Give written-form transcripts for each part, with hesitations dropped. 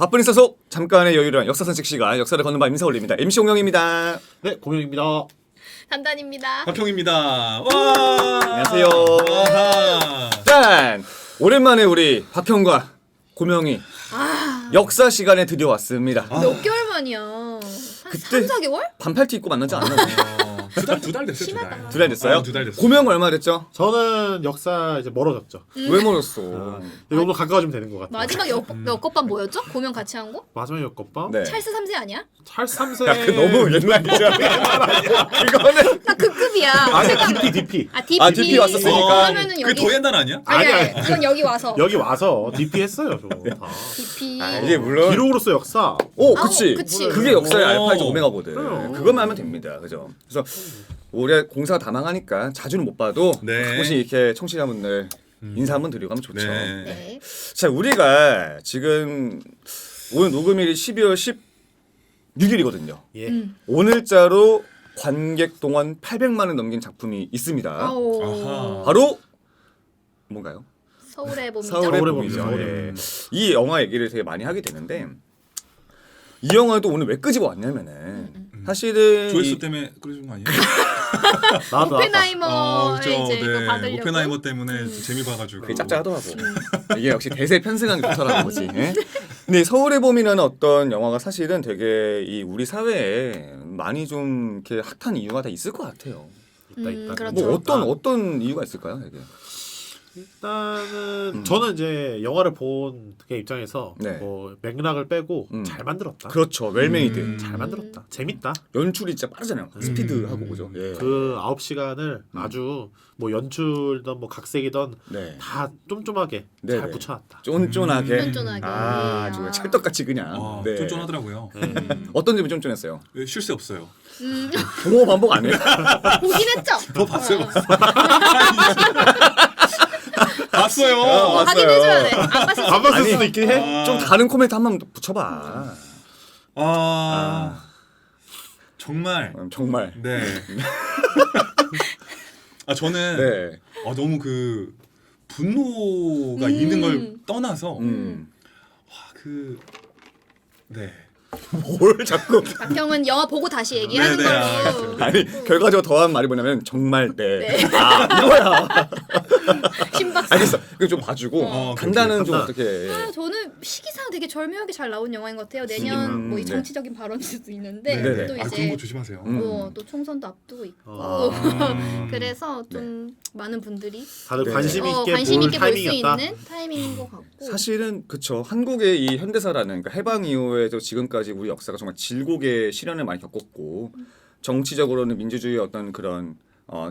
바쁜 일서서 잠깐의 여유를 역사 산책 시간 역사를 걷는 밤 임사올립니다. MC 홍영입니다. 네, 공영입니다. 단단입니다. 박형입니다. 와. 안녕하세요. 아하. 짠! 오랜만에 우리 박형과 고명이 역사 시간에 드디어 왔습니다. 몇 개월 만이야? 한 그때 3, 4개월? 반팔티 입고 만나지 않았나? 두달 됐어요. 심하다. 두 달 됐어요? 2달 됐어요. 고명 얼마 됐죠? 저는 역사 이제 멀어졌죠. 왜 멀었어? 이걸로 가까워지면 되는 것 같아요. 마지막 역겁반 뭐였죠? 고명 같이 한 거? 마지막 역겁방? 네. 찰스 3세 아니야? 찰스 3세. 야, 그 너무 옛날이잖아. 그거는 나 그 급이야. 아니, DP. 아 DP. 아, DP 왔었으니까. 그러면은 그게 여기 더 옛날 아니야? 아니 이건 여기 와서 여기 와서 DP 했어요, 저. 다. DP. 아, 이게 물론 기록으로서 역사. 오, 아우, 그치. 그치. 그게 역사의 오. 알파이자 오메가거든. 그래요. 그것만 하면 됩니다. 그죠? 그래서 올해 공사가 다 망하니까 자주는 못 봐도 네. 가끔씩 이렇게 청취자분들 인사 한번 드리고 가면 좋죠. 네. 네. 자, 우리가 지금 오늘 녹음일이 12월 16일이거든요. 예. 오늘자로 관객 동원 800만을 넘긴 작품이 있습니다. 아오. 아하. 바로 뭔가요? 서울의 봄이죠. 서울의 서울의 봄이죠. 봄이죠. 예. 이 영화 얘기를 되게 많이 하게 되는데 이 영화도 오늘 왜 끄집어 왔냐면은 사실은 조회수 이- 때문에 그러신 거 아니에요? 나도 오펜하이머 그죠. 이제 이거 받으려고. 오펜하이머 때문에 재미 봐가지고. 그게 짭짤하더라고. 이게 역시 대세 편승하는 게 좋더라고 거지. 예? 근데 서울의 봄이라는 어떤 영화가 사실은 되게 이 우리 사회에 많이 좀 이렇게 핫한 이유가 다 있을 것 같아요. 있다. 그렇죠. 뭐 어떤 이유가 있을까요, 이게? 일단은 저는 이제 영화를 본 그 입장에서 네. 뭐 맥락을 빼고 잘 만들었다. 그렇죠, 웰메이드. 잘 만들었다. 재밌다. 연출이 진짜 빠르잖아요. 스피드하고 그죠. 예. 그 9시간을 아주 뭐 연출이든 뭐 각색이든 네. 다 쫌쫌하게 네, 잘 네. 붙여놨다. 쫀쫀하게. 쫀쫀하게. 아, 정말 찰떡같이 그냥. 아, 네. 쫀쫀하더라고요. 어떤 점이 쫀쫀했어요? 쉴 새 없어요. 동호 반복 안 해요? 보긴 했죠. 더 봤어요. 봤어요. 봤어요. 확인해줘야 돼. 안 봤을 안 봤을 아니, 수도 있긴 해. 좀 다른 코멘트 한 번 붙여봐. 정말. 정말. 네. 저는 네. 너무 그 분노가 있는 걸 떠나서 네. 뭘 자꾸. 박형은 영화 보고 다시 얘기하는 네, 걸로. 아니, 결과적으로 더한 말이 뭐냐면, 정말, 네. 네. 아, 이거야. 심박수. 알겠어. 그거 좀 봐주고, 간단은 좀 간단. 어떻게. 아, 저는 시기상 되게 절묘하게 잘 나온 영화인 것 같아요. 내년 뭐 이 네. 정치적인 발언일 수도 있는데 네, 네. 또 그런 이제 거 조심하세요. 또 총선도 앞두고 있고 아. 그래서 좀 많은 분들이 다들 네. 관심 있게 관심 볼 있게 볼 수 타이밍이었다. 있는 타이밍인 것 같고. 사실은 그쵸, 한국의 이 현대사라는, 그러니까 해방 이후에도 지금까지 우리 역사가 정말 질곡의 시련을 많이 겪었고, 정치적으로는 민주주의의 어떤 그런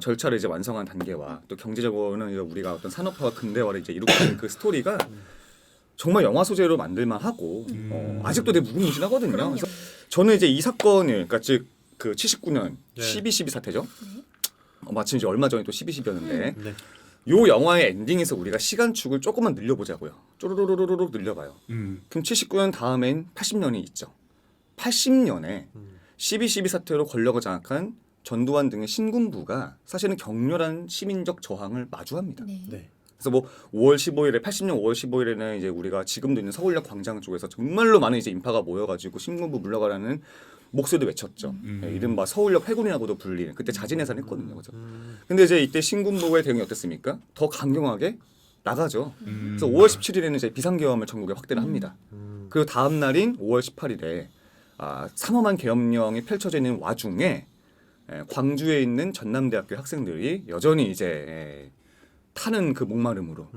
절차를 이제 완성한 단계와, 또 경제적으로는 이제 우리가 어떤 산업화와 근대화를 이제 이룩한 그 스토리가 정말 영화 소재로 만들만 하고 아직도 되게 무궁무진하거든요. 그럼요. 그래서 저는 이제 이 사건을, 그러니까 즉 그 79년 네. 12.12 사태죠. 마침 이제 얼마 전에 또 12.12였는데 네. 요 영화의 엔딩에서 우리가 시간축을 조금만 늘려보자고요. 쪼르르르르륵 늘려봐요. 그럼 79년 다음엔 80년이 있죠. 80년에 12.12 사태로 권력을 장악한 전두환 등의 신군부가 사실은 격렬한 시민적 저항을 마주합니다. 네. 네. 그래서 뭐 5월 15일에 80년 5월 15일에는 이제 우리가 지금도 있는 서울역 광장 쪽에서 정말로 많은 이제 인파가 모여가지고 신군부 물러가라는 목소리도 외쳤죠. 예, 이른바 서울역 회군이라고도 불리는, 그때 자진해산했거든요, 그죠? 근데 이제 이때 신군부의 대응이 어땠습니까? 더 강경하게 나가죠. 그래서 5월 17일에는 이제 비상계엄을 전국에 확대를 합니다. 그리고 다음 날인 5월 18일에 삼엄한 계엄령이 펼쳐져 있는 와중에 광주에 있는 전남대학교 학생들이 여전히 이제 타는 그 목마름으로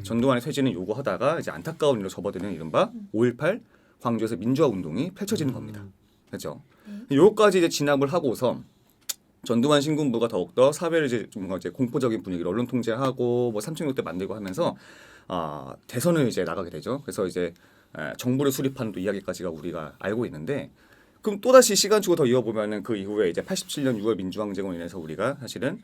전두환의 퇴진을 요구하다가 이제 안타까운 일로 접어드는 이른바 5.18 광주에서 민주화 운동이 펼쳐지는 겁니다. 그렇죠? 요까지 이제 진압을 하고서 전두환 신군부가 더욱더 사회를 이제 뭔가 이제 공포적인 분위기를 언론 통제하고 뭐 삼청역대 만들고 하면서 대선을 이제 나가게 되죠. 그래서 이제 정부를 수립하는 또 이야기까지가 우리가 알고 있는데, 그럼 또 다시 시간축을 더 이어보면은 그 이후에 이제 87년 6월 민주항쟁으로 인해서 우리가 사실은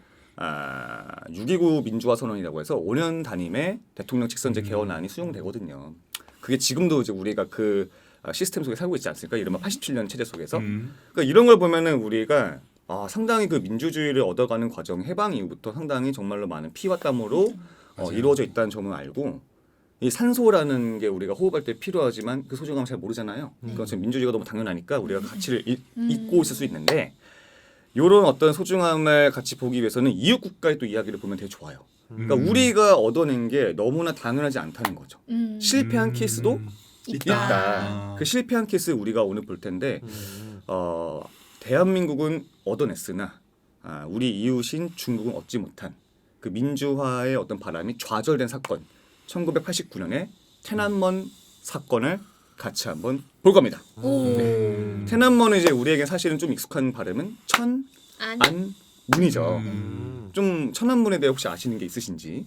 6.29 민주화 선언이라고 해서 5년 단임의 대통령 직선제 개헌안이 수용되거든요. 그게 지금도 이제 우리가 그 시스템 속에 살고 있지 않습니까? 이른바 87년 체제 속에서. 그러니까 이런 걸 보면은 우리가 상당히 그 민주주의를 얻어가는 과정, 해방 이후부터 상당히 정말로 많은 피와 땀으로 이루어져 있다는 점을 알고, 이 산소라는 게 우리가 호흡할 때 필요하지만 그 소중함을 잘 모르잖아요. 그러니까 지금 민주주의가 너무 당연하니까 우리가 가치를 잊고 있을 수 있는데 이런 어떤 소중함을 같이 보기 위해서는 이웃 국가의 또 이야기를 보면 되게 좋아요. 그러니까 우리가 얻어낸 게 너무나 당연하지 않다는 거죠. 실패한 케이스도 있다. 그 실패한 케이스 우리가 오늘 볼 텐데 대한민국은 얻어냈으나 우리 이웃인 중국은 얻지 못한 그 민주화의 어떤 바람이 좌절된 사건 1989년에 테난먼 사건을 같이 한번 볼 겁니다. 테난먼은 이제 우리에게 사실은 좀 익숙한 발음은 천안문이죠. 좀 천안문에 대해 혹시 아시는 게 있으신지?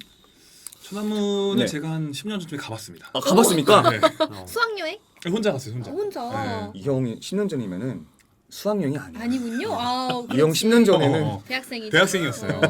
천안문은 네. 제가 한 10년 전쯤에 가봤습니다. 아, 가봤습니까? 네. 수학여행? 혼자 갔어요, 혼자. 혼자. 이 형이 10년 전이면은 수학여행이 아니야. 아니군요. 이 형 10년 전에는 대학생이죠. 대학생이었어요.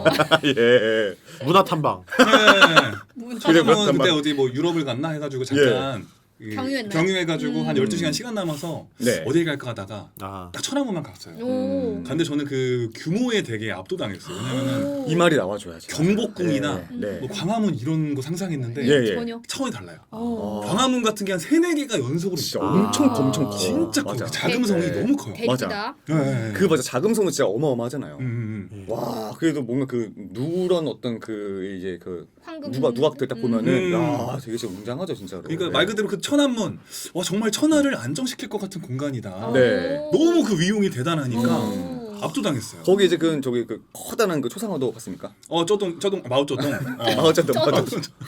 예. 문화 탐방. 네. 천안문 그래, 그때 어디 뭐 유럽을 갔나 해가지고 잠깐 경유했나요? 경유해가지고 한 12시간 시간 남아서 네. 어디 갈까 하다가 아. 딱 천안문만 갔어요. 오. 근데 저는 그 규모에 되게 압도당했어요. 왜냐면은 이 말이 나와줘야지. 경복궁이나 네. 뭐 광화문 이런 거 상상했는데 예. 전혀. 차원이 달라요. 어. 광화문 같은 게 한 3-4개가 연속으로 진짜 있어요. 엄청 커. 진짜 커. 맞아. 자금성이 네. 너무 커요. 대리기다. 네. 그 맞아. 자금성은 진짜 어마어마하잖아요. 와. 와, 그래도 뭔가 그 누런 어떤 그 이제 그 황금. 누각들 딱 보면은 음. 야, 되게 진짜 웅장하죠, 진짜로. 그러니까 네. 말 그대로 그 천안문 와 정말 천하를 안정시킬 것 같은 공간이다. 네. 너무 그 위용이 대단하니까 오. 압도당했어요. 거기 이제 그 저기 그 커다란 그 초상화도 봤습니까? 저동 마오쩌동. 마오쩌둥.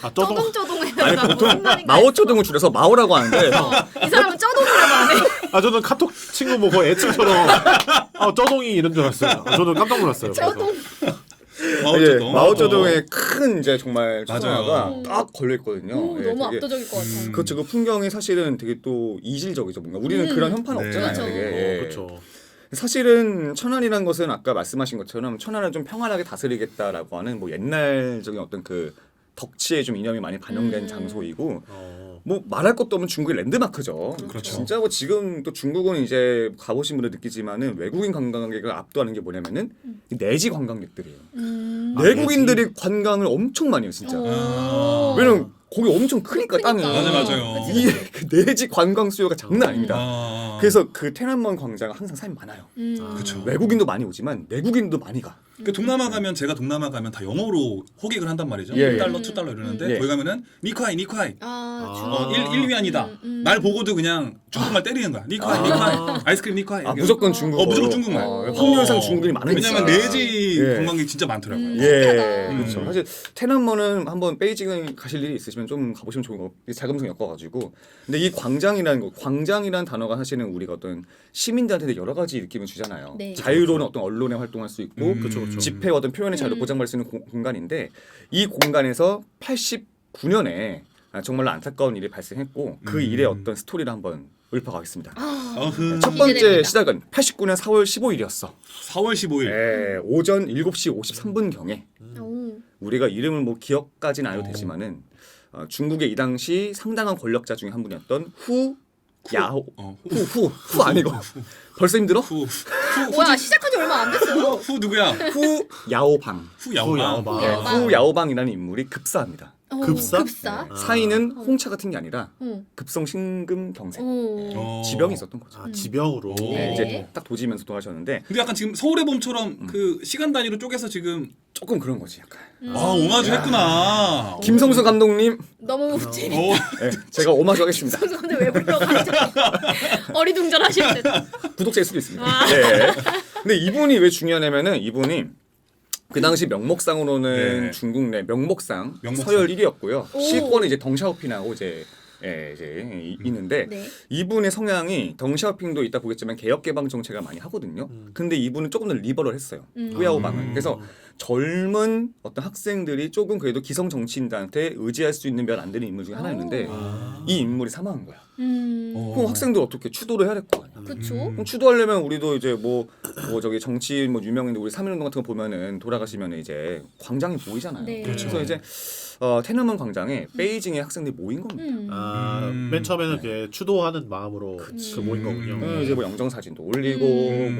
아 떠동. 쪼동쪼동해요. 아니 보통 마오쩌둥을 줄여서 마오라고 하는데 이 사람은 쪼동이라고 안 해. 아 저는 카톡 친구 보고 애칭처럼 떠동이 이런 줄 알았어요. 저는 깜짝 놀랐어요. 그래서. 쪼동. 마오쩌동. 마오쩌둥의 큰 이제 정말 맞아요. 초상화가 딱 걸려 있거든요. 오, 예, 너무 되게 압도적일 것 같아. 그렇죠. 그 풍경이 사실은 되게 또 이질적이죠. 뭔가 우리는 그런 현판 네. 없잖아요. 그렇죠. 되게. 예. 그렇죠. 사실은 천안이라는 것은 아까 말씀하신 것처럼 천안을 좀 평안하게 다스리겠다라고 하는 뭐 옛날적인 어떤 그 덕치의 좀 이념이 많이 반영된 장소이고 뭐 말할 것도 없는 중국의 랜드마크죠. 그렇죠. 진짜 뭐 지금 또 중국은 이제 가보신 분들 느끼지만은 외국인 관광객을 압도하는 게 뭐냐면은 이 내지 관광객들이에요. 내국인들이 관광을 엄청 많이 해요, 진짜. 오. 왜냐면 거기 엄청 크니까 땅이. 맞아요. 이 그 내지 관광 수요가 장난 아닙니다. 아. 그래서 그 테난먼 광장은 항상 사람이 많아요. 그렇죠. 외국인도 많이 오지만 내국인도 많이 가. 그 동남아 가면 제가 동남아 가면 다 영어로 호객을 한단 말이죠. 예, 예. 1달러, 2달러 이러는데 예. 거기 가면은 니콰이. 아, 1위안이다. 날 보고도 그냥 중국말 때리는 거야. 니콰이. 아이스크림 니콰이. 아, 무조건 중국어. 무조건 중국말. 확률상 중국인이 많으니까. 왜냐면 내지 예. 관광객이 진짜 많더라고요. 예, 음. 그렇죠. 사실 테난먼은 한번 베이징 가실 일이 있으시면 좀 가보시면 좋은 거. 자금성 엮어가지고. 근데 이 광장이라는 단어가 사실은 우리가 어떤 시민들한테 여러 가지 느낌을 주잖아요. 네. 자유로운 어떤 언론에 활동할 수 있고, 그렇죠. 집회와 어떤 표현의 자유를 보장받을 수 있는 공간인데 이 공간에서 89년에 정말로 안타까운 일이 발생했고 그 일의 어떤 스토리를 한번 읊어가겠습니다. 어흥. 첫 번째 기대됩니다. 시작은 89년 4월 15일이었어. 4월 15일. 오전 7시 53분 경에 오. 우리가 이름을 뭐 기억까지는 안 해도 되지만은 중국의 이 당시 상당한 권력자 중에 한 분이었던 후 야오 후 아니고 벌써 힘들어? 후 뭐야 시작한 지 얼마 안 됐어요. 누구야? 후 야오방. 후 야오방. 네, 후 야오방이라는 인물이 급사합니다. 급사? 급사. 사인은 홍차 같은 게 아니라 어. 급성 심근경색 오. 지병이 있었던 거죠. 아, 지병으로. 오. 네, 네. 이제 딱 도지면서 돌아가셨는데 근데 약간 지금 서울의 봄처럼 그 시간 단위로 쪼개서 지금 조금 그런 거지 약간. 오마주 했구나. 김성수 감독님, 너무 재밌. 어. 네, 제가 오마주 하겠습니다. 근데 왜 불러가지고 어리둥절하실 때. 구독자일 수도 있습니다. 아. 네. 근데 이분이 왜 중요하냐면은 이분이 그 당시 명목상으로는 네. 중국 내 명목상 명목상. 서열 1위였고요. 오. 실권은 이제 덩샤오핑하고 이제 있는데 네. 이분의 성향이 덩샤오핑도 이따 보겠지만 개혁 개방 정책을 많이 하거든요. 근데 이분은 조금 더 리버럴했어요. 후야오방은. 그래서 젊은 어떤 학생들이 조금 그래도 기성 정치인들한테 의지할 수 있는 몇 안 되는 인물 중에 하나였는데 이 인물이 사망한 거야. 그럼 학생들 어떻게 추도를 해야 될 거 아니야. 그렇죠. 그럼 추도하려면 우리도 이제 뭐 저기 정치 뭐 유명인들 우리 3.1운동 같은 거 보면은 돌아가시면 이제 광장이 보이잖아요. 네. 그래서 이제 테난먼 광장에 베이징의 학생들이 모인 겁니다. 맨 처음에는 이렇게 추도하는 마음으로 그 모인 거군요. 이제 뭐 영정 사진도 올리고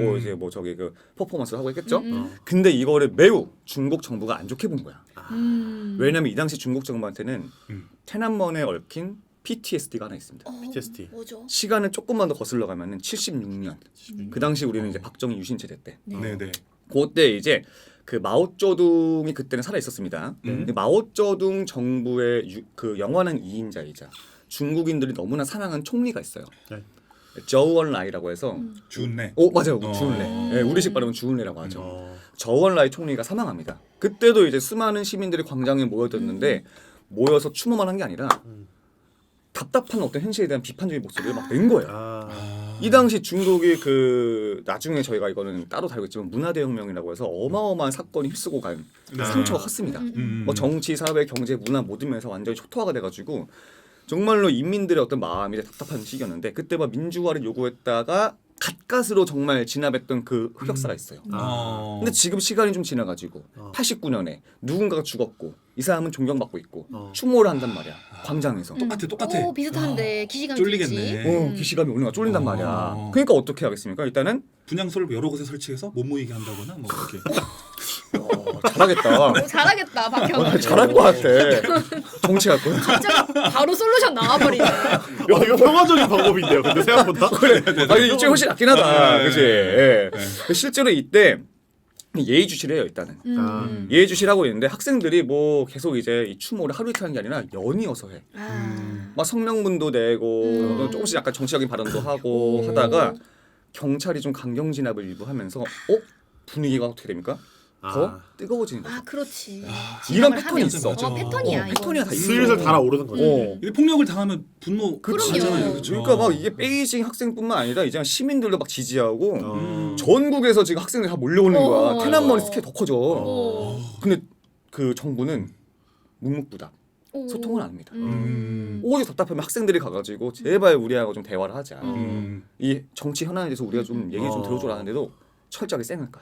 뭐 이제 뭐 저기 그 퍼포먼스 하고 했겠죠. 근데 이거를 매우 그것도 중국 정부가 안 좋게 본 거야. 왜냐면 이 당시 중국 정부한테는 테난먼에 얽힌 PTSD가 하나 있습니다. PTSD. 뭐죠? 시간을 조금만 더 거슬러 가면은 76년. 그 당시 우리는 이제 박정희 유신체제 때. 네네. 그때 이제 그 마오쩌둥이 그때는 살아 있었습니다. 근데 마오쩌둥 정부의 그 영원한 2인자이자 중국인들이 너무나 사랑하는 총리가 있어요. 네. 저우언라이라고 해서 준네. 맞아요. 주은래. 네, 우리식 발음은 주은래라고 하죠. 저우언라이 총리가 사망합니다. 그때도 이제 수많은 시민들이 광장에 모여들었는데 모여서 추모만 한 게 아니라 답답한 어떤 현실에 대한 비판적인 목소리를 막 낸 거예요. 이 당시 중국이 그 나중에 저희가 이거는 따로 다루겠지만 문화대혁명이라고 해서 어마어마한 사건이 휩쓰고 간 상처가 컸습니다. 뭐 정치, 사회, 경제, 문화 모든 면에서 완전히 초토화가 돼가지고 정말로 인민들의 어떤 마음이 답답한 시기였는데 그때 막 민주화를 요구했다가 가까스로 정말 진압했던 그 흑역사가 있어요. 근데 지금 시간이 좀 지나가지고 89년에 누군가가 죽었고 이 사람은 존경받고 있고 추모를 한단 말이야. 광장에서. 똑같아. 오 비슷한데 기시감이 쫄리겠네. 좋지. 기시감이 오는 거야. 쫄린단 말이야. 그러니까 어떻게 하겠습니까? 일단은 분향소를 여러 곳에 설치해서 못 모이게 한다거나 뭐 그렇게. 잘하겠다. 잘하겠다 박형. 잘할 것 같아. 정치할 거야. 갑자기 바로 솔루션 나와버리네. 이거 평화적인 방법인데요. 근데 생각보다. 그래. 이쪽이 훨씬 낫긴 하다. 그치? 예. 실제로 이때 예의주시래요 일단은. 예의주시라고 있는데 학생들이 뭐 계속 이제 이 추모를 하루 이틀 하는 게 아니라 연이어서 해. 막 성명문도 내고 조금씩 약간 정치적인 발언도 하고 하다가 경찰이 좀 강경 진압을 일부 하면서 분위기가 어떻게 됩니까? 더 뜨거워지는 거죠. 그렇지. 이런 패턴이 있어. 패턴이야. 이거. 패턴이야 다 있어. 슬슬 달아오르는 거죠. 근데 폭력을 당하면 분노 가잖아요. 그쵸? 그러니까 막 이게 베이징 학생뿐만 아니라 이제 시민들도 막 지지하고 전국에서 지금 학생들이 다 몰려오는 거야. 테난먼이 스케일이 더 커져. 근데 그 정부는 묵묵부답. 소통을 안 합니다. 오히려 답답하면 학생들이 가가지고 제발 우리하고 좀 대화를 하자. 이 정치 현안에 대해서 우리가 좀 얘기 좀 들어줘라 하는데도 철저하게 쌩을까.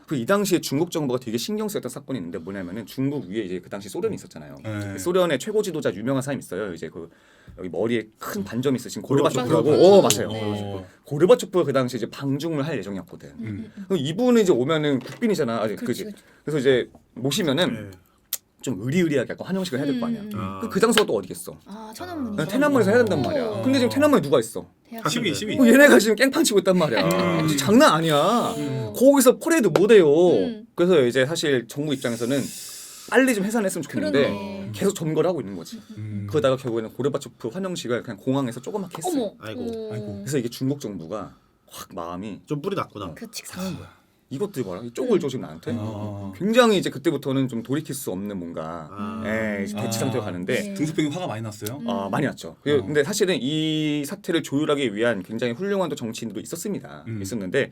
그 이 당시에 중국 정부가 되게 신경 쓰였던 사건이 있는데 뭐냐면은 중국 위에 이제 그 당시 소련이 있었잖아요. 소련의 최고 지도자 유명한 사람이 있어요. 이제 그 여기 머리에 큰 반점 있으신 고르바초프라고. 맞아요. 고르바초프가 그 당시 이제 방중을 할 예정이었거든. 그럼 이분은 이제 오면은 국빈이잖아. 아직 그지. 그래서 이제 모시면은 좀 의리의리하게 약간 환영식을 해야 될 거 아니야. 그 장소가 또 어디겠어? 천안문이. 테난먼에서 해야 된단 말이야. 근데 지금 테난먼에 누가 있어? 시위. 얘네가 지금 깽판 치고 있단 말이야. 장난 아니야. 거기서 퍼레이드 못 해요. 그래서 이제 사실 정부 입장에서는 빨리 좀 해산했으면 좋겠는데 그러네. 계속 점거를 하고 있는 거지. 그러다가 결국에는 고르바초프 환영식을 그냥 공항에서 조그맣게 했어요. 아이고. 그래서 이게 중국 정부가 확 마음이 좀 뿌리 났구나. 그치. 상한 거야. 이것들 봐라. 쪽을 줘 지금 나한테. 굉장히 이제 그때부터는 좀 돌이킬 수 없는 뭔가 대치 상태로 가는데 등수병이 화가 많이 났어요. 많이 났죠. 근데 사실은 이 사태를 조율하기 위한 굉장히 훌륭한 또 정치인들도 있었습니다. 있었는데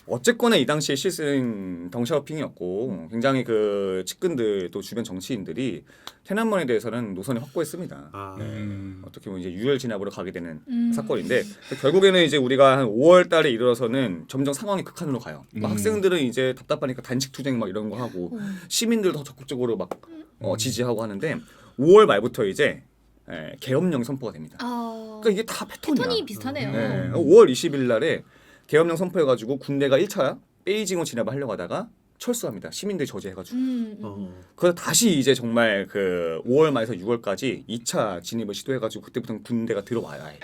어쨌거나 이 당시에 실은 덩샤오핑이었고 굉장히 그 측근들 또 주변 정치인들이 테난먼에 대해서는 노선을 확고했습니다. 어떻게 보면 이제 유혈 진압으로 가게 되는 사건인데 결국에는 이제 우리가 한 5월달에 이르러서는 점점 상황이 극한으로 가요. 막 학생들은 이제 답답하니까 단식 투쟁 막 이런 거 하고 시민들 더 적극적으로 막 지지하고 하는데 5월 말부터 이제 계엄령이 선포가 됩니다. 그러니까 이게 다 패턴이야. 패턴이 비슷하네요. 5월 20일 날에 계엄령 선포해가지고 군대가 1차 베이징으로 진압을 하려고 하다가 철수합니다. 시민들이 저지해가지고. 그래서 다시 이제 정말 그 5월 말에서 6월까지 2차 진입을 시도해가지고 그때부터 군대가 들어와야 해.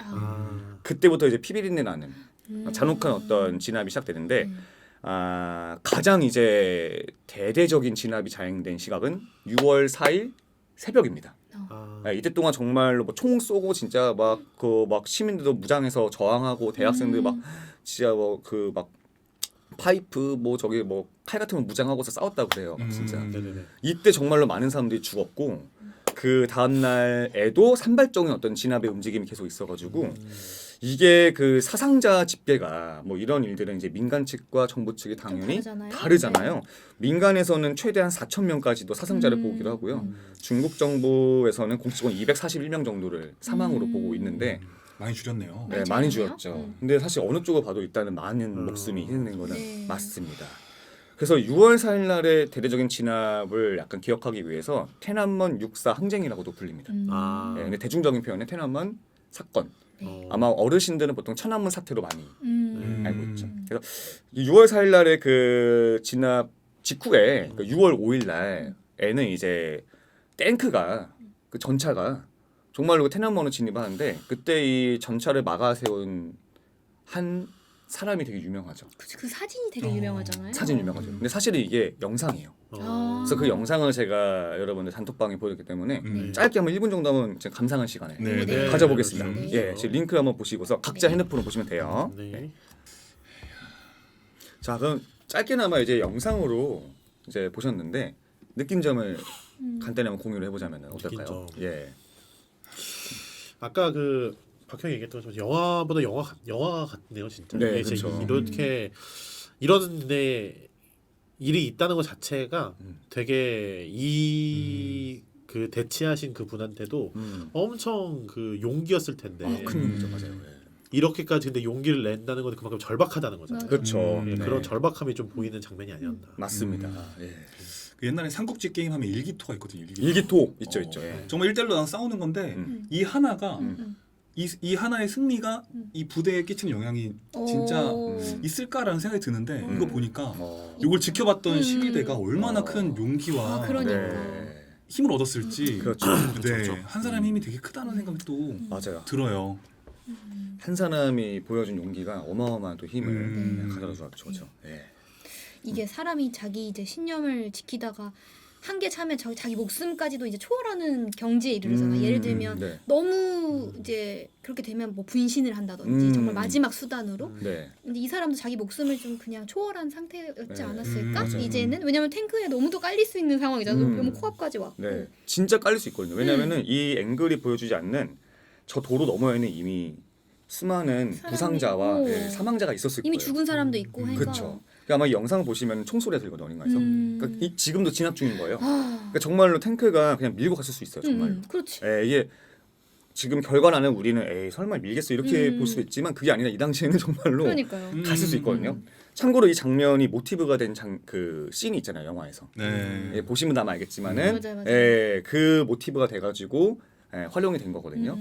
그때부터 이제 피비린내 나는 잔혹한 어떤 진압이 시작되는데 가장 이제 대대적인 진압이 자행된 시각은 6월 4일 새벽입니다. 이때 동안 정말로 뭐 총 쏘고 진짜 막 시민들도 무장해서 저항하고 대학생들 막 진짜 뭐 그 막 파이프 뭐 저기 뭐 칼 같은 거 무장하고서 싸웠다고 그래요. 진짜. 이때 정말로 많은 사람들이 죽었고 그 다음 날에도 산발적인 어떤 진압의 움직임이 계속 있어가지고 이게 그 사상자 집계가 뭐 이런 일들은 이제 민간 측과 정부 측이 당연히 다르잖아요. 민간에서는 최대한 4,000명까지도 사상자를 보기로 하고요. 중국 정부에서는 공식적으로 241명 정도를 사망으로 보고 있는데 많이 줄였네요. 네, 많이 줄였죠. 근데 사실 어느 쪽을 봐도 일단은 많은 목숨이 희생된 거는 맞습니다. 그래서 6월 4일 날의 대대적인 진압을 약간 기억하기 위해서 테난먼 6.4 항쟁이라고도 불립니다. 근데 대중적인 표현은 테난먼 사건. 아마 어르신들은 보통 천안문 사태로 많이 알고 있죠. 그래서 6월 4일 날의 그 진압 직후에 6월 5일 날에는 이제 탱크가 그 전차가 정말로 테난먼을 진입하는데 그때 이 전차를 막아 세운 한 사람이 되게 유명하죠. 그 사진이 되게 유명하잖아요. 사진 유명하죠. 근데 사실은 이게 영상이에요. 아. 그래서 그 영상을 제가 여러분들 단톡방에 보였기 때문에 네. 짧게 한번 1분 정도 하면 제가 감상한 시간에 네, 네. 가져보겠습니다. 네. 예, 지금 링크 한번 보시고서 각자 핸드폰으로 보시면 돼요. 네. 자, 그럼 짧게나마 이제 영상으로 이제 보셨는데 느낀점을 간단히 한번 공유를 해보자면 어떨까요? 느낀점. 예, 아까 그 박형이 얘기했던 것처럼 영화보다 영화 같네요 진짜. 네, 이게 그렇죠. 이렇게 이런데 일이 있다는 것 자체가 되게 그 대치하신 그분한테도 엄청 그 용기였을 텐데 큰 용기죠, 맞아요. 예. 이렇게까지 근데 용기를 낸다는 건 그만큼 절박하다는 거잖아요. 그렇죠. 예, 네. 그런 절박함이 좀 보이는 장면이 아니었나. 맞습니다. 예. 그 옛날에 삼국지 게임 하면 일기토가 있거든요. 일기토 있죠, 있죠. 예. 정말 1대1로 난 싸우는 건데 이 하나가 이 하나의 승리가 이 부대에 끼치는 영향이 진짜 있을까라는 생각이 드는데 이거 보니까 이걸 지켜봤던 12대가 얼마나 큰 용기와 아, 그러니까. 네. 힘을 얻었을지 그렇죠. 네, 한 사람의 힘이 되게 크다는 생각이 또 맞아요. 들어요. 한 사람이 보여준 용기가 어마어마한 또 힘을 네. 가져다 주었죠. 그렇죠. 예. 이게 사람이 자기 이제 신념을 지키다가 한계 차면 자기 목숨까지도 이제 초월하는 경지에 이르잖아요. 예를 들면 네. 너무 이제 그렇게 되면 뭐 분신을 한다든지 정말 마지막 수단으로. 네. 근데 이 사람도 자기 목숨을 좀 그냥 초월한 상태였지 네. 않았을까? 맞아요. 이제는 왜냐면 탱크에 너무도 깔릴 수 있는 상황이잖아요. 너무 코앞까지 왔고. 네, 진짜 깔릴 수 있거든요. 왜냐하면은 이 앵글이 보여주지 않는 저 도로 너머에는 이미 수많은 사람이- 부상자와 오. 예, 사망자가 있었을 이미 거예요. 죽은 사람도 있고 해서. 그렇죠. 그러니까 아마 이 영상을 보시면 총소리가 들거든요, 어딘가에서. 그러니까 지금도 진압 중인 거예요. 아, 그러니까 정말로 탱크가 그냥 밀고 갔을 수 있어요, 정말. 그렇지. 예, 이게 지금 결과라는 우리는 에이 설마 밀겠어 이렇게 볼 수도 있지만 그게 아니라 이 당시에는 정말로 그러니까요. 갔을 수 있거든요. 참고로 이 장면이 모티브가 된 그 씬이 있잖아요, 영화에서. 네. 예, 보시면 아마 알겠지만은 맞아요. 예, 그 모티브가 돼가지고 예, 활용이 된 거거든요.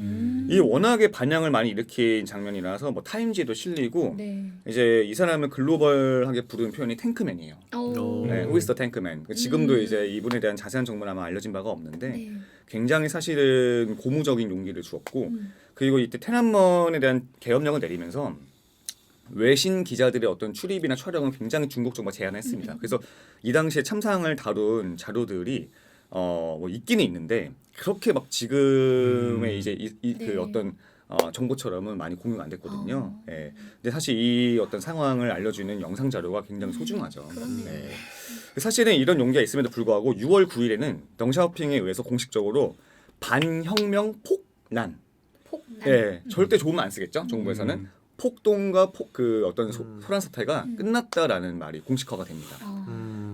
이 워낙에 반향을 많이 일으킨 장면이라서 뭐 타임지에도 실리고 네. 이제 이 사람을 글로벌하게 부르는 표현이 탱크맨이에요. 오. 네, Who is the Tankman? 지금도 이제 이분에 대한 자세한 정보는 아마 알려진 바가 없는데 네. 굉장히 사실은 고무적인 용기를 주었고 그리고 이때 테난먼에 대한 계엄령을 내리면서 외신 기자들의 어떤 출입이나 촬영은 굉장히 중국 정부가 제한했습니다. 그래서 이 당시에 참상을 다룬 자료들이 뭐 있기는 있는데 그렇게 막 지금의 이제 그 네. 어떤 정보처럼은 많이 공유가 안 됐거든요. 예. 근데 사실 이 어떤 상황을 알려주는 영상 자료가 굉장히 소중하죠. 그렇네요. 예. 사실은 이런 용기가 있음에도 불구하고 6월 9일에는 덩샤오핑에 의해서 공식적으로 반혁명 폭난, 폭난. 예, 절대 좋으면 안 쓰겠죠. 정부에서는 폭동과 그 어떤 소란 사태가 끝났다라는 말이 공식화가 됩니다.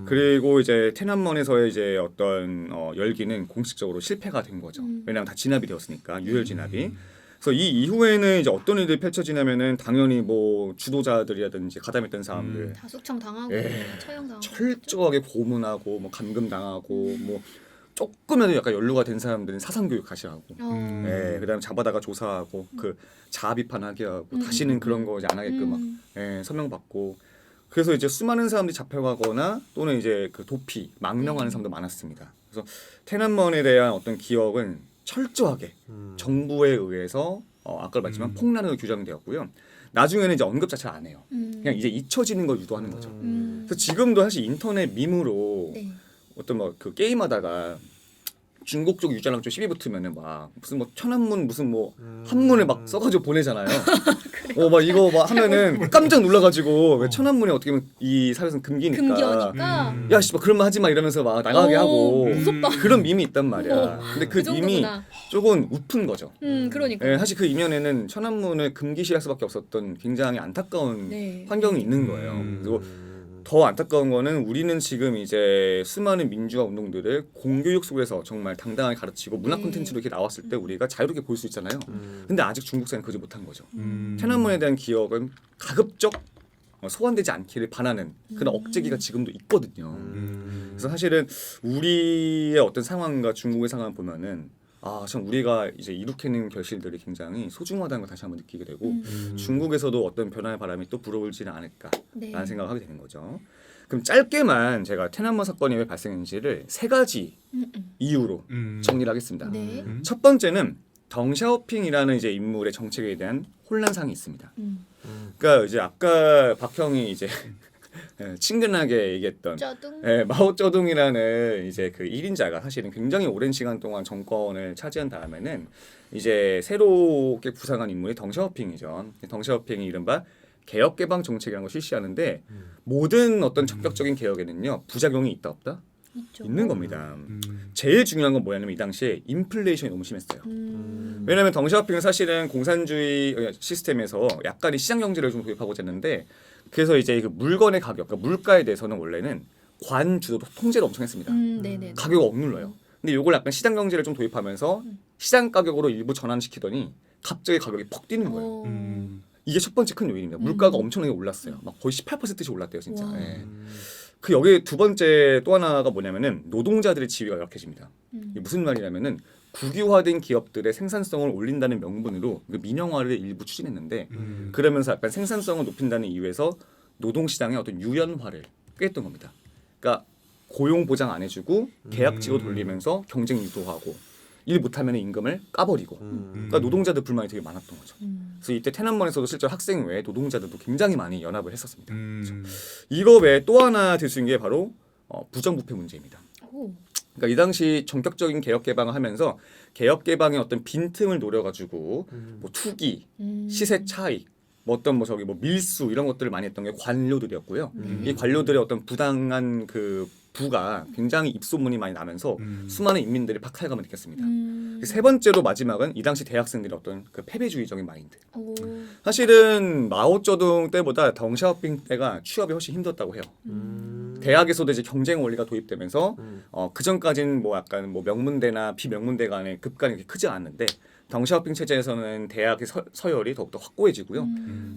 그리고 이제 테난먼에서의 이제 어떤 열기는 공식적으로 실패가 된 거죠. 왜냐하면 다 진압이 되었으니까 유혈 진압이. 그래서 이 이후에는 이제 어떤 일들이 펼쳐지냐면은 당연히 뭐 주도자들이라든지 가담했던 사람들 다 숙청 당하고 예. 처형 당하고. 철저하게 고문하고 뭐 감금 당하고 뭐 조금이라도 약간 연루가 된 사람들은 사상 교육 하시하고. 예, 그다음에 잡아다가 조사하고 그 자아 비판하게 하고 다시는 그런 거 이제 안 하게끔 막 서명 받고 그래서 이제 수많은 사람들이 잡혀가거나 또는 이제 그 도피 망명하는 사람도 많았습니다. 그래서 테난먼에 대한 어떤 기억은 철저하게 정부에 의해서 아까 말했지만 폭난으로 규정되었고요. 나중에는 이제 언급 자체를 안 해요. 그냥 이제 잊혀지는 걸 유도하는 거죠. 그래서 지금도 사실 인터넷 밈으로 네. 어떤 뭐 그 게임하다가 중국 쪽 유저랑 좀 시비 붙으면은 막 무슨 뭐 천안문 무슨 뭐 한문을 막 써가지고 보내잖아요. 막 이거 막 하면은 깜짝 놀라가지고 왜 천안문이 어떻게 보면 이 사회에서는 금기니까. 금기어니까. 야 씨발 그런 말 하지 마 이러면서 막 나가게 하고 무섭다. 그런 밈이 있단 말이야. 근데 그 밈이 정도구나. 조금 우픈 거죠. 그러니까. 예, 사실 그 이면에는 천안문을 금기시할 수밖에 없었던 굉장히 안타까운 네. 환경이 있는 거예요. 그리고 더 안타까운 거는 우리는 지금 이제 수많은 민주화 운동들을 공교육 속에서 정말 당당하게 가르치고 문화 네. 콘텐츠로 이렇게 나왔을 때 우리가 자유롭게 볼 수 있잖아요. 근데 아직 중국 사회는 그러지 못한 거죠.天安門에 대한 기억은 가급적 소환되지 않기를 바라는 그런 억제기가 지금도 있거든요. 그래서 사실은 우리의 어떤 상황과 중국의 상황을 보면은 참 우리가 이제 이룩해낸 결실들이 굉장히 소중하다는 걸 다시 한번 느끼게 되고 중국에서도 어떤 변화의 바람이 또 불어올지는 않을까라는 네. 생각을 하게 되는 거죠. 그럼 짧게만 제가 테난먼 사건이 왜 발생했는지를 3가지 이유로 정리를 하겠습니다. 네. 첫 번째는 덩샤오핑이라는 이제 인물의 정책에 대한 혼란상이 있습니다. 그러니까 이제 아까 박형이 이제 친근하게 얘기했던 짜둥. 마오쩌둥이라는 이제 그 1인자가 사실은 굉장히 오랜 시간 동안 정권을 차지한 다음에는 이제 새롭게 부상한 인물이 덩샤오핑이죠. 덩샤오핑이 이른바 개혁 개방 정책이라는 걸 실시하는데 모든 어떤 적극적인 개혁에는요 부작용이 있다 없다 있죠. 있는 겁니다. 제일 중요한 건 뭐냐면 이 당시에 인플레이션이 너무 심했어요. 왜냐하면 덩샤오핑은 사실은 공산주의 시스템에서 약간의 시장 경제를 좀 도입하고자 했는데 그래서 이제 그 물건의 가격, 그러니까 물가에 대해서는 원래는 관 주도 통제를 엄청 했습니다. 네네. 가격을 억눌러요. 근데 이걸 약간 시장 경제를 좀 도입하면서 시장 가격으로 일부 전환시키더니 갑자기 가격이 퍽 뛰는 거예요. 이게 첫 번째 큰 요인입니다. 물가가 엄청나게 올랐어요. 막 거의 18%씩 올랐대요, 진짜. 와. 예. 그 여기 두 번째 또 하나가 뭐냐면은 노동자들의 지위가 열악해집니다. 이게 무슨 말이냐면은 국유화된 기업들의 생산성을 올린다는 명분으로 그 민영화를 일부 추진했는데 그러면서 약간 생산성을 높인다는 이유에서 노동시장의 어떤 유연화를 꾀했던 겁니다. 그러니까 고용 보장 안 해주고 계약직으로 돌리면서 경쟁 유도하고 일 못하면 임금을 까버리고 그러니까 노동자들 불만이 되게 많았던 거죠. 그래서 이때 테난먼에서도 실제로 학생 외에 노동자들도 굉장히 많이 연합을 했었습니다. 이거 외에 또 하나 들 수 있는 게 바로 부정부패 문제입니다. 오. 그러니까 이 당시 전격적인 개혁 개방을 하면서 개혁 개방의 어떤 빈틈을 노려가지고 뭐 투기, 시세 차익, 뭐 어떤 뭐 저기 뭐 밀수 이런 것들을 많이 했던 게 관료들이었고요. 이 관료들의 어떤 부당한 그 부가 굉장히 입소문이 많이 나면서 수많은 인민들이 박탈감을 느꼈습니다. 세 번째로 마지막은 이 당시 대학생들의 어떤 그 패배주의적인 마인드. 오. 사실은 마오쩌둥 때보다 덩샤오핑 때가 취업이 훨씬 힘들었다고 해요. 대학에서도 이제 경쟁 원리가 도입되면서 그 전까지는 뭐 약간 뭐 명문대나 비명문대 간의 급간이 그렇게 크지 않았는데 덩샤오핑 체제에서는 대학의 서열이 더욱더 확고해지고요.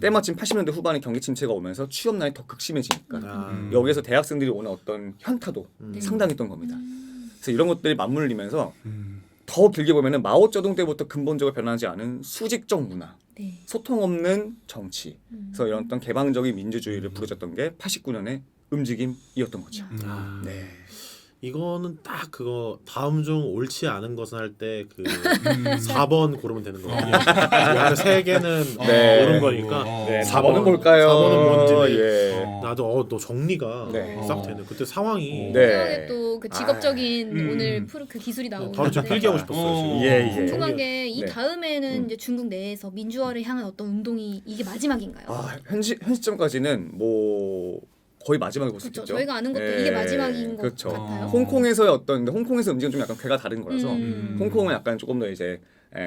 때마침 80년대 후반에 경기 침체가 오면서 취업난이 더 극심해지니까 여기에서 대학생들이 오는 어떤 현타도 상당했던 겁니다. 그래서 이런 것들이 맞물리면서 더 길게 보면은 마오쩌둥 때부터 근본적으로 변하지 않은 수직적 문화, 네. 소통 없는 정치, 그래서 이런 어떤 개방적인 민주주의를 부르짖었던 게 89년의 움직임이었던 거죠. 네. 이거는 딱 그거 다음 중 옳지 않은 것은 할 때 그 4번 고르면 되는 거거든요. 약간 3개는 네. 옳은 거니까 네, 4번은 4번은 뭘까요? 4번은 뭔지 예. 나도 너 정리가 네. 싹 되네. 그때 상황이 네. 또 그 직업적인 오늘 그 기술이 나오는데 바로 지금 필기하고 싶었어요. 지금. 예, 예. 궁금한 게 이 네. 다음에는 이제 중국 내에서 민주화를 향한 어떤 운동이 이게 마지막인가요? 현 시점까지는 뭐 거의 마지막에 볼 수 그렇죠. 있겠죠. 저희가 아는 것도 예, 이게 마지막인 것 그렇죠. 같아요. 홍콩에서의 어떤 근데 홍콩에서 움직임 좀 약간 괴가 다른 거라서 홍콩은 약간 조금 더 이제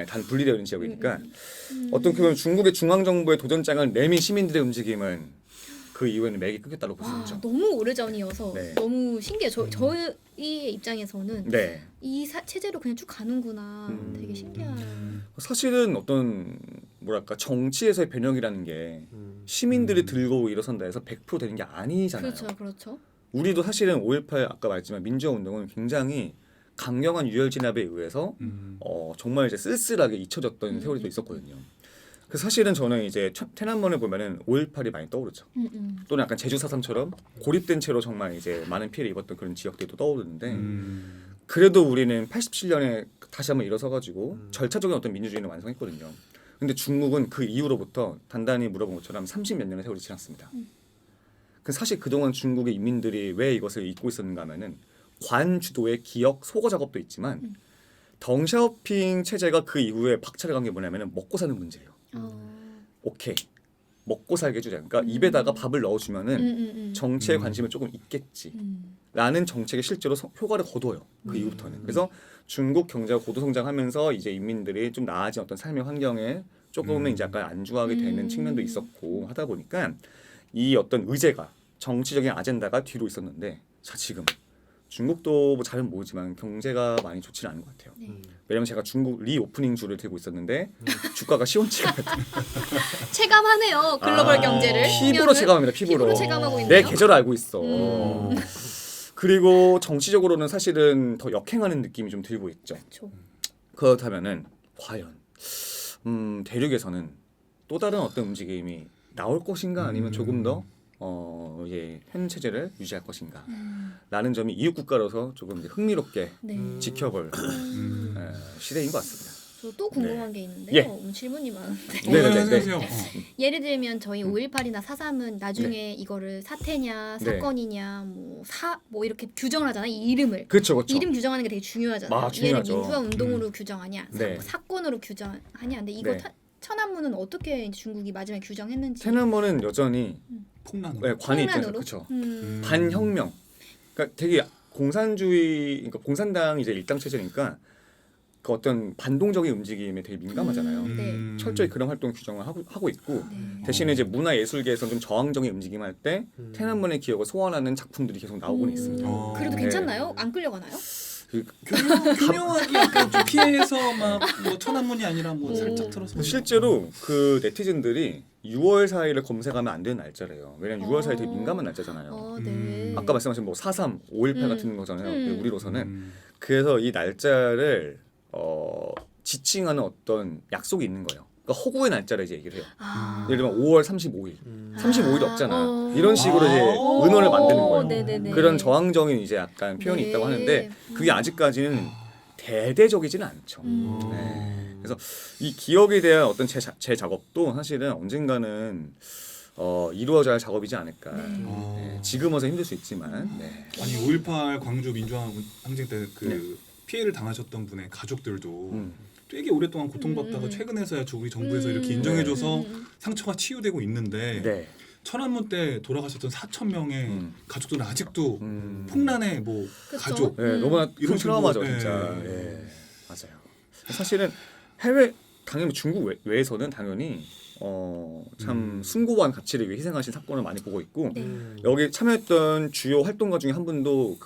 단 분리되어 있는 지역이니까 어떤 그런 중국의 중앙 정부의 도전장을 내민 시민들의 움직임은 그 이후에는 맥이 끊겼다고 볼 수 와, 있죠. 너무 오래전이어서 네. 너무 신기해요. 저희의 입장에서는 네. 이 체제로 그냥 쭉 가는구나. 되게 신기한. 사실은 어떤 뭐랄까 정치에서의 변혁이라는 게 시민들이 들고 일어선다 해서 100% 되는 게 아니잖아요. 그렇죠, 그렇죠. 우리도 사실은 5.18 아까 말했지만 민주화 운동은 굉장히 강경한 유혈 진압에 의해서 정말 이제 쓸쓸하게 잊혀졌던 세월이 또 있었거든요. 그래서 사실은 저는 이제 테난먼을 보면은 5.18이 많이 떠오르죠. 또는 약간 제주 4.3처럼 고립된 채로 정말 이제 많은 피해를 입었던 그런 지역들도 떠오르는데 그래도 우리는 87년에 다시 한번 일어서가지고 절차적인 어떤 민주주의를 완성했거든요. 근데 중국은 그 이후로부터 단단히 물어본 것처럼 30몇 년의 세월이 지났습니다. 그 사실 그동안 중국의 인민들이 왜 이것을 잊고 있었는가 하면은 관 주도의 기억 소거 작업도 있지만 덩샤오핑 체제가 그 이후에 박차를 간 게 뭐냐면은 먹고 사는 문제예요. 오케이 먹고 살게 해주자. 그러니까 입에다가 밥을 넣어주면은 정치에 관심을 조금 있겠지. 라는 정책이 실제로 효과를 거둬요. 그 이후부터는. 그래서 중국 경제가 고도 성장하면서 이제 인민들이 좀 나아진 어떤 삶의 환경에 조금은 이제 약간 안주하게 되는 측면도 있었고 하다 보니까 이 어떤 의제가 정치적인 아젠다가 뒤로 있었는데 자 지금 중국도 뭐 잘은 모르지만 경제가 많이 좋지는 않은 것 같아요. 왜냐면 제가 중국 리오프닝 주를 들고 있었는데 주가가 시원치가 않아요. 체감하네요. 글로벌 경제를. 피부로 체감합니다. 피부로 체감하고 있네요. 내 계절을 알고 있어. 그리고 정치적으로는 사실은 더 역행하는 느낌이 좀 들고 있죠. 그렇죠. 그렇다면은 과연 대륙에서는 또 다른 어떤 움직임이 나올 것인가 아니면 조금 더 현 체제를 유지할 것인가 라는 점이 이웃 국가로서 조금 이제 흥미롭게 네. 지켜볼 시대인 것 같습니다. 저 또 궁금한 게 있는데요. 예. 질문이 많은데. 네네네. 안녕하세요. 예를 들면 저희 5.18이나 4.3은 나중에 이거를 사태냐 네. 사건이냐 뭐 이렇게 규정을 하잖아요. 이 이름을. 그렇죠, 그렇죠. 이름 규정하는 게 되게 중요하잖아요. 중요하죠. 얘를 민주화 운동으로 규정하냐, 네. 사건으로 규정하냐. 근데 이거 네. 천안문은 어떻게 이제 중국이 마지막에 규정했는지. 테너먼은 여전히 폭난. 관이 있잖아요. 폭란으로? 그렇죠. 반혁명. 그러니까 되게 공산주의, 그러니까 공산당 이제 일당 체제니까 그 어떤 반동적인 움직임에 되게 민감하잖아요. 네. 철저히 그런 활동 규정을 하고 있고 네. 대신에 이제 문화예술계에서는 좀 저항적인 움직임할 때天安門의 기억을 소환하는 작품들이 계속 나오고는 있습니다. 그래도 네. 괜찮나요? 안 끌려가나요? 교묘하게 약간 좀 피해서 막 뭐 천안문이 아니라 뭐 살짝 틀어서. 실제로 그 네티즌들이 6월 4일을 검색하면 안 되는 날짜래요. 왜냐면 6월 4일 되게 민감한 날짜잖아요. 네. 아까 말씀하신 뭐 4.3, 5.18 같은 거잖아요. 우리로서는. 음. 그래서 이 날짜를 지칭하는 어떤 약속이 있는 거예요. 그러니까 허구의 날짜를 이제 얘기를 해요. 예를 들면 5월 35일. 35일이 없잖아. 이런 식으로 이제 은원을 만드는 거예요. 네네네. 그런 저항적인 이제 약간 표현이 네. 있다고 하는데 그게 아직까지는 대대적이지는 않죠. 네. 그래서 이 기억에 대한 어떤 제 작업도 사실은 언젠가는 이루어져야 할 작업이지 않을까. 네. 지금 와서 힘들 수 있지만. 네. 아니 5.18 광주 민주화 항쟁 때 그 네. 피해를 당하셨던 분의 가족들도 되게 오랫동안 고통받다가 최근에서야 우리 정부에서 이렇게 네. 인정해줘서 상처가 치유되고 있는데 네. 천안문 때 돌아가셨던 4,000명의 가족들은 아직도 음. 폭난의 뭐 그쵸? 가족 네, 너무나 큰 이런 트라우마죠 식으로, 진짜. 예. 예. 맞아요. 사실은 해외 당연히 중국 외에서는 당연히 참 숭고한 가치를 위해 희생하신 사건을 많이 보고 있고 네. 여기 참여했던 주요 활동가 중에 한 분도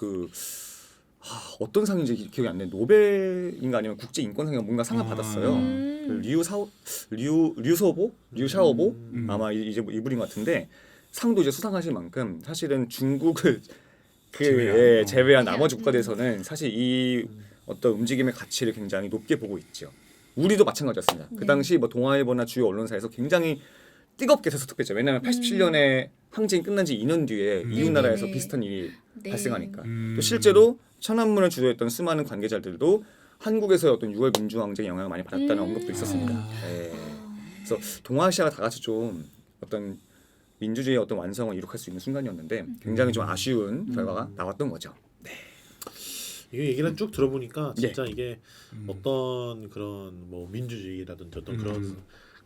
어떤 상인지 기억이 안 나요. 노벨인가 아니면 국제 인권상인가 뭔가 상을 받았어요. 그 류샤오보 아마 이제 이분인 것 같은데 상도 이제 수상하실 만큼 사실은 중국을 제외한 나머지 국가들에서는 사실 이 어떤 움직임의 가치를 굉장히 높게 보고 있죠. 우리도 마찬가지였습니다. 그 네. 당시 뭐 동아일보나 주요 언론사에서 굉장히 뜨겁게 서투했죠. 왜냐하면 87년에 항쟁이 끝난 지 2년 뒤에 이웃 나라에서 네네네. 비슷한 일이 네. 발생하니까 또 실제로 천안문을 주도했던 수많은 관계자들도 한국에서의 어떤 6월 민주항쟁의 영향을 많이 받았다는 언급도 있었습니다. 예. 그래서 동아시아가 다 같이 좀 어떤 민주주의의 어떤 완성을 이룩할 수 있는 순간이었는데 굉장히 좀 아쉬운 결과가 나왔던 거죠. 이게 얘기를 쭉 들어보니까 예. 진짜 이게 어떤 그런 뭐 민주주의라든지 어떤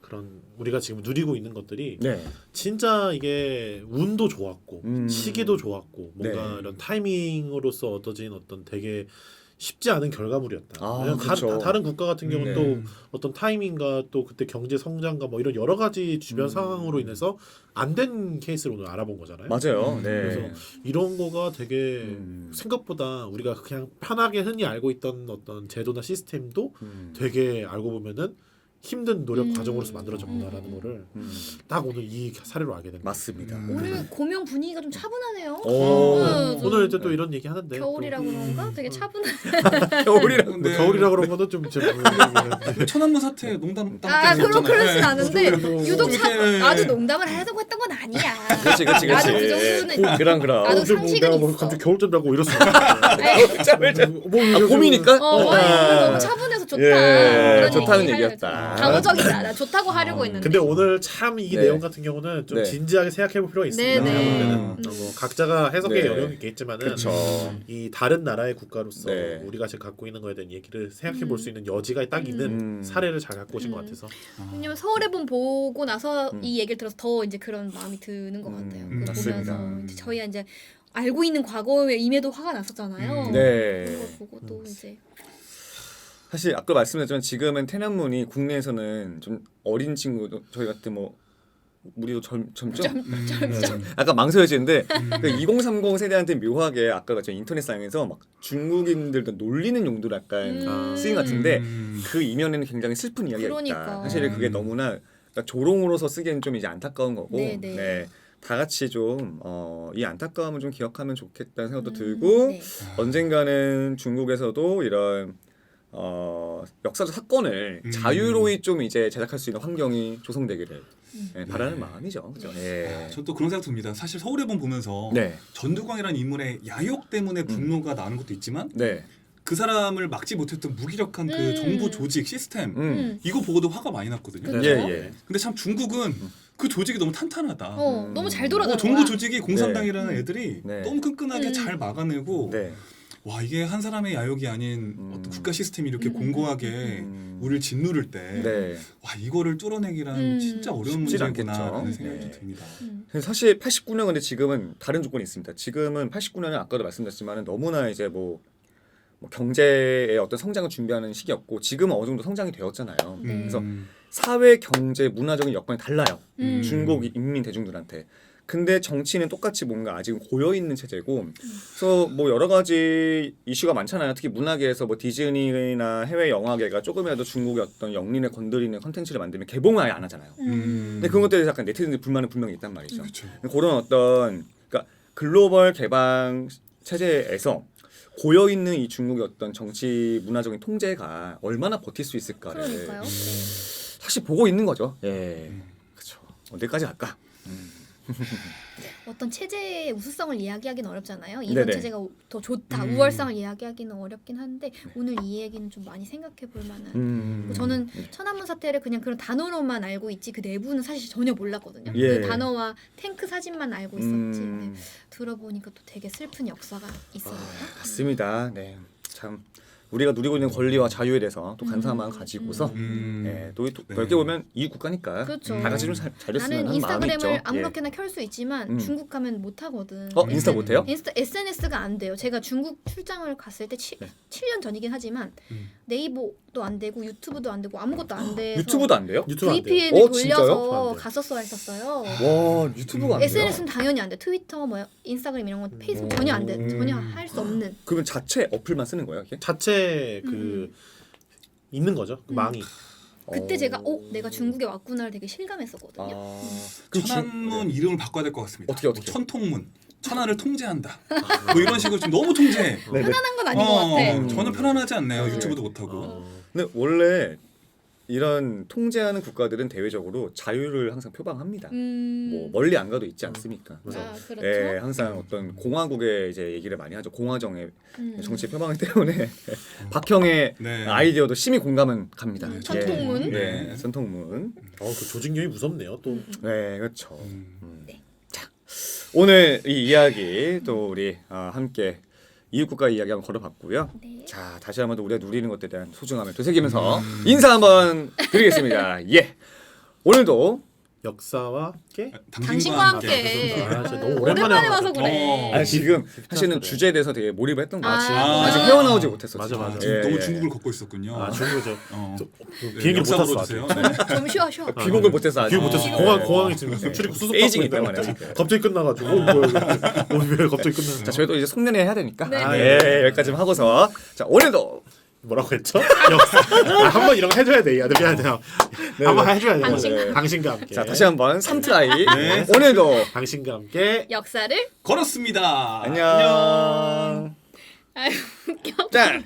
그런 우리가 지금 누리고 있는 것들이 네. 진짜 이게 운도 좋았고 시기도 좋았고 뭔가 네. 이런 타이밍으로서 얻어진 어떤 되게 쉽지 않은 결과물이었다. 아, 왜냐면 그렇죠. 다른 국가 같은 경우는 네. 또 어떤 타이밍과 또 그때 경제 성장과 뭐 이런 여러 가지 주변 상황으로 인해서 안 된 케이스를 오늘 알아본 거잖아요. 맞아요. 네. 그래서 이런 거가 되게 생각보다 우리가 그냥 편하게 흔히 알고 있던 어떤 제도나 시스템도 되게 알고 보면은 힘든 노력 과정으로서 만들어졌구나라는 거를 딱 오늘 이 사례로 알게 된 거예요. 맞습니다. 오늘 고명 분위기가 좀 차분하네요. 오. 오늘 이제 또 이런 얘기 하는데 겨울이라 또 그런가? 되게 차분한. 겨울이라고. 뭐 네. 겨울이라 그런 거는 좀 제 모르겠는데 천안문 사태 농담 그렇진 않은데 좀 유독 이렇게- 나도 농담을 하려고 했던 건 아니야. 그렇지. 나도 그 정도는 그럼. 나도 어제 뭐 상식은 내가 뭐 있어. 갑자기 겨울잠자고 이랬어. 봄이니까? 너무 차분해서 좋다. 예, 그런 좋다는 얘기 얘기였다. 하려고. 방어적이다. 나 좋다고 하려고 했는데. 근데 오늘 참 이 네. 내용 같은 경우는 좀 네. 진지하게 생각해 볼 필요가 있습니다. 네, 제가 볼 네. 때는 뭐 각자가 해석에 네. 영역이 있겠지만은 그렇죠. 이 다른 나라의 국가로서 네. 우리가 지금 갖고 있는 거에 대한 얘기를 생각해 볼 수 있는 여지가 딱 있는 사례를 잘 갖고 오신 것 같아서 왜냐면 서울의 봄 보고 나서 이 얘기를 들어서 더 이제 그런 마음이 드는 것 같아요. 그거 맞습니다. 보면서 이제 저희가 이제 알고 있는 과거에 임에도 화가 났었잖아요. 네. 그런 거 보고 또 이제 사실 아까 말씀드렸지만 지금은天安문이 국내에서는 좀 어린 친구도 저희 같은 뭐 우리도 젊죠? 아까 망설여지는데 그 2030 세대한테 묘하게 아까 같이 인터넷상에서 막 중국인들도 놀리는 용도로 약간 쓰인 것 같은데 그 이면에는 굉장히 슬픈 이야기가 그러니까. 있다. 사실 그게 너무나 그러니까 조롱으로서 쓰기엔 좀 이제 안타까운 거고 네. 다 같이 좀 이 안타까움을 좀 기억하면 좋겠다는 생각도 들고 네. 언젠가는 중국에서도 이런 역사적 사건을 자유로이 좀 이제 제작할 수 있는 환경이 조성되기를 바라는 마음이죠. 그죠? 예. 전 또 그런 생각 듭니다. 사실 서울의 봄 보면서 네. 전두광이라는 인물의 야욕 때문에 분노가 나는 것도 있지만 네. 그 사람을 막지 못했던 무기력한 그 정부 조직 시스템 이거 보고도 화가 많이 났거든요. 그쵸? 예, 예. 근데 참 중국은 그 조직이 너무 탄탄하다. 너무 잘 돌아가는 정부 거야. 조직이 공산당이라는 애들이 네. 너무 끈끈하게 잘 막아내고 네. 와 이게 한 사람의 야욕이 아닌 어떤 국가 시스템이 이렇게 공고하게 우리를 짓누를 때 네. 와 이거를 뚫어내기란 진짜 어려운 쉽지 문제구나라는 않겠죠. 생각이 네. 좀 듭니다. 사실 89년 근데 지금은 다른 조건이 있습니다. 지금은 89년은 아까도 말씀드렸지만 너무나 이제 뭐 경제의 어떤 성장을 준비하는 시기였고 지금은 어느 정도 성장이 되었잖아요. 네. 그래서 사회, 경제, 문화적인 여건이 달라요. 중국 인민 대중들한테. 근데 정치는 똑같이 뭔가 아직은 고여 있는 체제고, 그래서 뭐 여러 가지 이슈가 많잖아요. 특히 문화계에서 뭐 디즈니나 해외 영화계가 조금이라도 중국의 어떤 영린을 건드리는 컨텐츠를 만들면 개봉을 아예 안 하잖아요. 근데 그런 것들에 약간 네티즌들 불만은 분명히 있단 말이죠. 그렇죠. 그런 어떤 그러니까 글로벌 개방 체제에서 고여 있는 이 중국의 어떤 정치 문화적인 통제가 얼마나 버틸 수 있을까를 그러니까요. 사실 보고 있는 거죠. 예, 그렇죠. 어디까지 갈까? 어떤 체제의 우수성을 이야기하기는 어렵잖아요. 이런 네네. 체제가 더 좋다, 우월성을 이야기하기는 어렵긴 한데 오늘 이 얘기는 좀 많이 생각해 볼 만한. 저는 천안문 사태를 그냥 그런 단어로만 알고 있지 그 내부는 사실 전혀 몰랐거든요. 예. 그 단어와 탱크 사진만 알고 있었지. 네. 들어보니까 또 되게 슬픈 역사가 있어요. 맞습니다. 네, 참 우리가 누리고 있는 권리와 자유에 대해서 또 간사한 마음 가지고서 또 넓게 보면 이 국가니까 그렇죠. 다 같이 좀 잘 됐으면 나는 하는 마음이 인스타그램을 있죠. 아무렇게나 켤 수 있지만 중국 가면 못 하거든. 인스타 못해요? SNS가 안 돼요. 제가 중국 출장을 갔을 때 7년 전이긴 하지만 네이버도 안 되고 유튜브도 안 되고 아무것도 안 돼서 유튜브도 안 돼요? 유튜브 안 돼요. VPN을 진짜요? 돌려서 안 돼요. 갔었어야 했었어요. 와, 유튜브가 안 돼요? SNS는 당연히 안 돼. 트위터, 뭐 인스타그램 이런 건 페이스북 전혀 안 돼. 전혀 할 수 없는. 그러면 자체 어플만 쓰는 거예요, 이게? 자체 그 있는 거죠. 그 망이. 그때 제가 내가 중국에 왔구나를 되게 실감했었거든요. 그럼 천안문 이름을 바꿔야 될 것 같습니다. 어떻게? 뭐 천통문. 천안을 통제한다. 뭐 이런 식으로 좀 너무 통제해. 편안한 건 아닌 것 같아. 전혀 편안하지 않네요. 네. 유튜브도 못하고. 근데 원래 이런 통제하는 국가들은 대외적으로 자유를 항상 표방합니다. 뭐 멀리 안 가도 있지 않습니까? 그래서 그렇죠. 예, 항상 어떤 공화국의 이제 얘기를 많이 하죠. 공화정의 정치 표방이기 때문에 박형의 네. 아이디어도 심히 공감은 갑니다. 네, 전통문. 예, 네, 전통문. 그 조직력이 무섭네요. 또 네, 그렇죠. 자, 오늘 이 이야기 또 우리 함께 이웃국가 이야기 한번 걸어봤고요. 네. 자, 다시 한번 또 우리가 누리는 것들에 대한 소중함을 되새기면서 인사 한번 드리겠습니다. 예, 오늘도 역사와 함께. 당신과 함께. 진짜 너무 오랜만에 와서 그래. 아니, 지금 사실은 그래. 주제에 대해서 되게 몰입을 했던 것 같아요. 아, 아직 헤어나오지 못했어. 맞아, 지금. 맞아. 지금 예, 너무 예. 중국을 걷고 있었군요. 중국에서 네, 비행기 못 탔어. 주세요. 아직. 좀 쉬어. 귀국을 못해서 아직. 기회 못했어. 공항에 지금 출입국 수속 받고 에이징 있는데 때문에 갑자기, 갑자기 끝나가지고 왜 갑자기 끝나? 자, 저희도 이제 송년회 해야 되니까. 네. 네, 여기까지 하고서 자, 오늘도 뭐라고 했죠? 한번 이런 거 해줘야 돼. 해야 돼요. 한번 해줘야 돼. 당신과 함께. 자, 다시 한번 3트라이. 네. 오늘도 당신과 함께. 역사를 걸었습니다. 안녕. 아유 웃겨. 자.